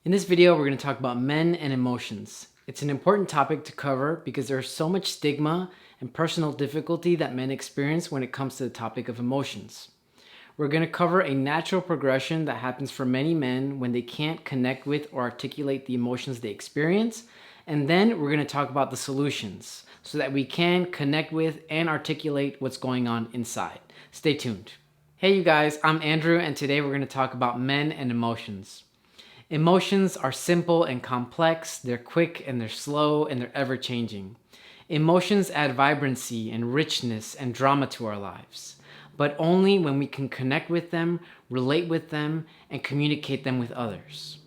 In this video, we're going to talk about men and emotions. It's an important topic to cover because there's so much stigma and personal difficulty that men experience when it comes to the topic of emotions. We're going to cover a natural progression that happens for many men when they can't connect with or articulate the emotions they experience. And then we're going to talk about the solutions so that we can connect with and articulate what's going on inside. Stay tuned. Hey you guys, I'm Andrew, and today we're going to talk about men and emotions. Emotions are simple and complex, they're quick and they're slow and they're ever-changing. Emotions add vibrancy and richness and drama to our lives, but only when we can connect with them, relate with them, and communicate them with others.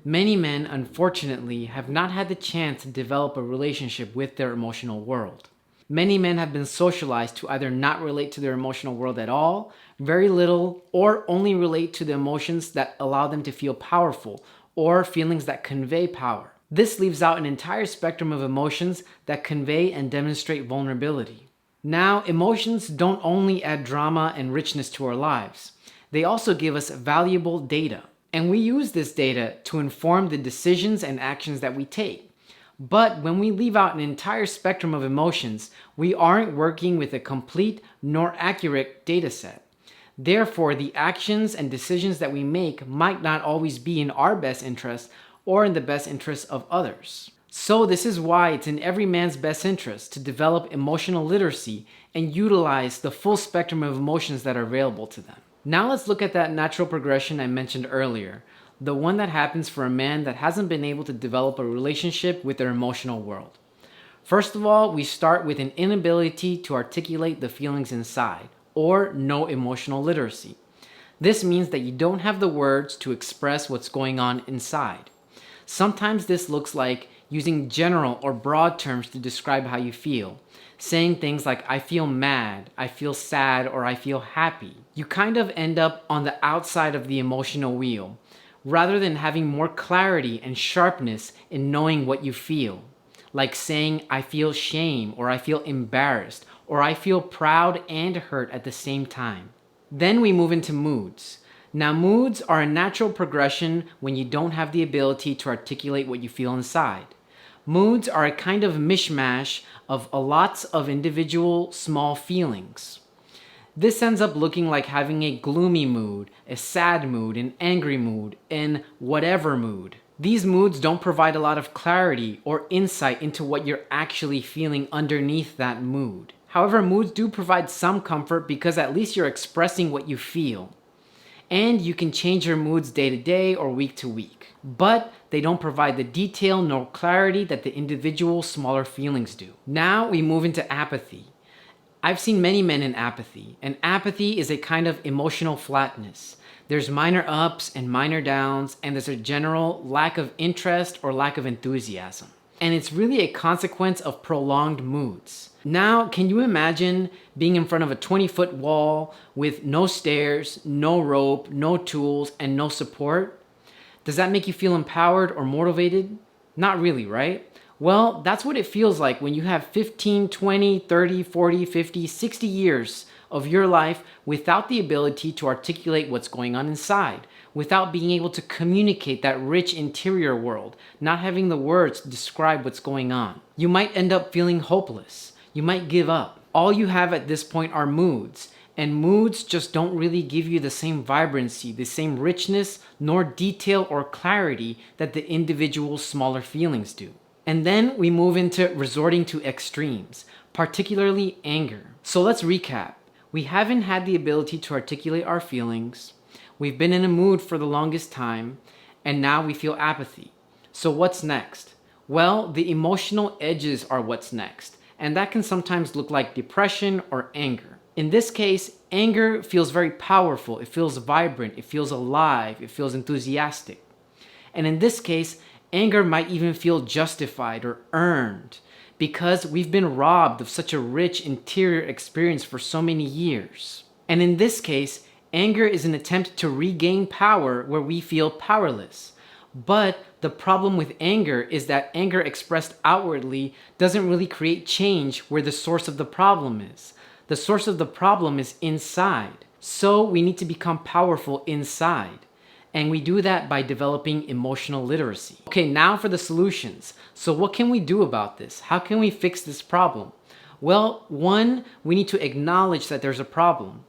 Many men, unfortunately, have not had the chance to develop a relationship with their emotional world. Many men have been socialized to either not relate to their emotional world at all, very little, or only relate to the emotions that allow them to feel powerful or feelings that convey power. This leaves out an entire spectrum of emotions that convey and demonstrate vulnerability. Now, emotions don't only add drama and richness to our lives, they also give us valuable data. And we use this data to inform the decisions and actions that we take. But when we leave out an entire spectrum of emotions, we aren't working with a complete nor accurate data set. Therefore, the actions and decisions that we make might not always be in our best interest or in the best interest of others. So this is why it's in every man's best interest to develop emotional literacy and utilize the full spectrum of emotions that are available to them. Now let's look at that natural progression I mentioned earlier, the one that happens for a man that hasn't been able to develop a relationship with their emotional world. First of all, we start with an inability to articulate the feelings inside, or no emotional literacy. This means that you don't have the words to express what's going on inside. Sometimes this looks like using general or broad terms to describe how you feel, saying things like I feel mad, I feel sad, or I feel happy. You kind of end up on the outside of the emotional wheel, rather than having more clarity and sharpness in knowing what you feel. Like saying, I feel shame, or I feel embarrassed, or I feel proud and hurt at the same time. Then we move into moods. Now, moods are a natural progression when you don't have the ability to articulate what you feel inside. Moods are a kind of mishmash of lots of individual small feelings. This ends up looking like having a gloomy mood, a sad mood, an angry mood, an whatever mood. These moods don't provide a lot of clarity or insight into what you're actually feeling underneath that mood. However, moods do provide some comfort because at least you're expressing what you feel. And you can change your moods day to day or week to week. But they don't provide the detail nor clarity that the individual smaller feelings do. Now we move into apathy. I've seen many men in apathy, and apathy is a kind of emotional flatness. There's minor ups and minor downs, and there's a general lack of interest or lack of enthusiasm. And it's really a consequence of prolonged moods. Now, can you imagine being in front of a 20-foot wall with no stairs, no rope, no tools, and no support? Does that make you feel empowered or motivated? Not really, right? Well, that's what it feels like when you have 15, 20, 30, 40, 50, 60 years of your life without the ability to articulate what's going on inside, without being able to communicate that rich interior world, not having the words to describe what's going on. You might end up feeling hopeless. You might give up. All you have at this point are moods, and moods just don't really give you the same vibrancy, the same richness, nor detail or clarity that the individual smaller feelings do. And then we move into resorting to extremes, particularly anger. So let's recap. We haven't had the ability to articulate our feelings. We've been in a mood for the longest time, and now we feel apathy. So what's next? Well, the emotional edges are what's next, and that can sometimes look like depression or anger. In this case, anger feels very powerful, it feels vibrant, it feels alive, it feels enthusiastic. And in this case, anger might even feel justified or earned because we've been robbed of such a rich interior experience for so many years. And in this case, anger is an attempt to regain power where we feel powerless. But the problem with anger is that anger expressed outwardly doesn't really create change where the source of the problem is. The source of the problem is inside. So we need to become powerful inside. And we do that by developing emotional literacy. Okay, now for the solutions. So what can we do about this? How can we fix this problem? Well, one, we need to acknowledge that there's a problem.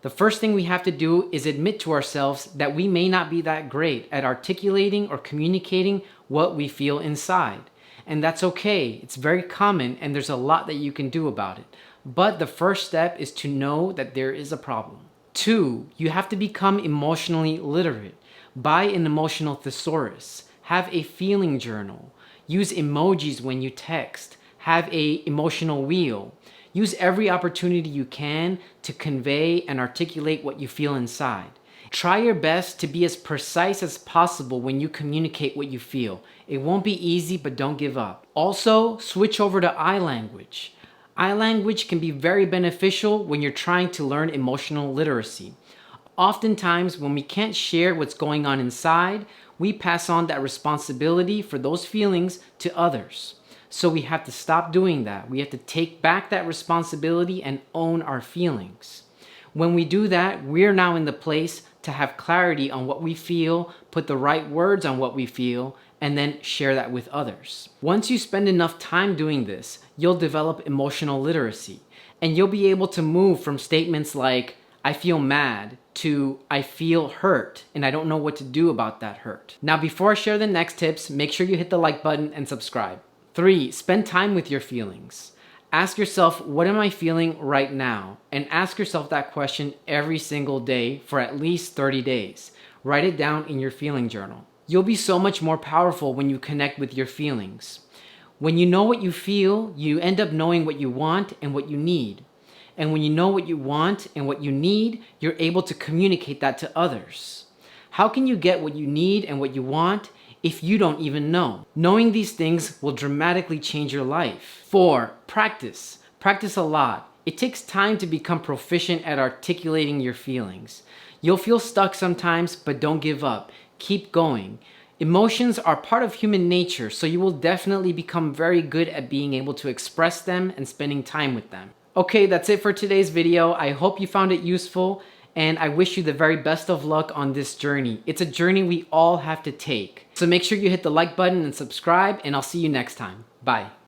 The first thing we have to do is admit to ourselves that we may not be that great at articulating or communicating what we feel inside. And that's okay. It's very common and there's a lot that you can do about it. But the first step is to know that there is a problem. Two, you have to become emotionally literate. Buy an emotional thesaurus. Have a feeling journal. Use emojis when you text. Have an emotional wheel. Use every opportunity you can to convey and articulate what you feel inside. Try your best to be as precise as possible when you communicate what you feel. It won't be easy, but don't give up. Also, switch over to I language. I language can be very beneficial when you're trying to learn emotional literacy. Oftentimes, when we can't share what's going on inside, we pass on that responsibility for those feelings to others. So we have to stop doing that. We have to take back that responsibility and own our feelings. When we do that, we're now in the place to have clarity on what we feel, put the right words on what we feel, and then share that with others. Once you spend enough time doing this, you'll develop emotional literacy, and you'll be able to move from statements like, I feel mad, to I feel hurt, and I don't know what to do about that hurt. Now, before I share the next tips, make sure you hit the like button and subscribe. 3, spend time with your feelings. Ask yourself, what am I feeling right now? And ask yourself that question every single day for at least 30 days. Write it down in your feeling journal. You'll be so much more powerful when you connect with your feelings. When you know what you feel, you end up knowing what you want and what you need. And when you know what you want and what you need, you're able to communicate that to others. How can you get what you need and what you want if you don't even know? Knowing these things will dramatically change your life. 4, practice. Practice a lot. It takes time to become proficient at articulating your feelings. You'll feel stuck sometimes, but don't give up. Keep going. Emotions are part of human nature, so you will definitely become very good at being able to express them and spending time with them. Okay, that's it for today's video. I hope you found it useful, and I wish you the very best of luck on this journey. It's a journey we all have to take. So make sure you hit the like button and subscribe, and I'll see you next time. Bye.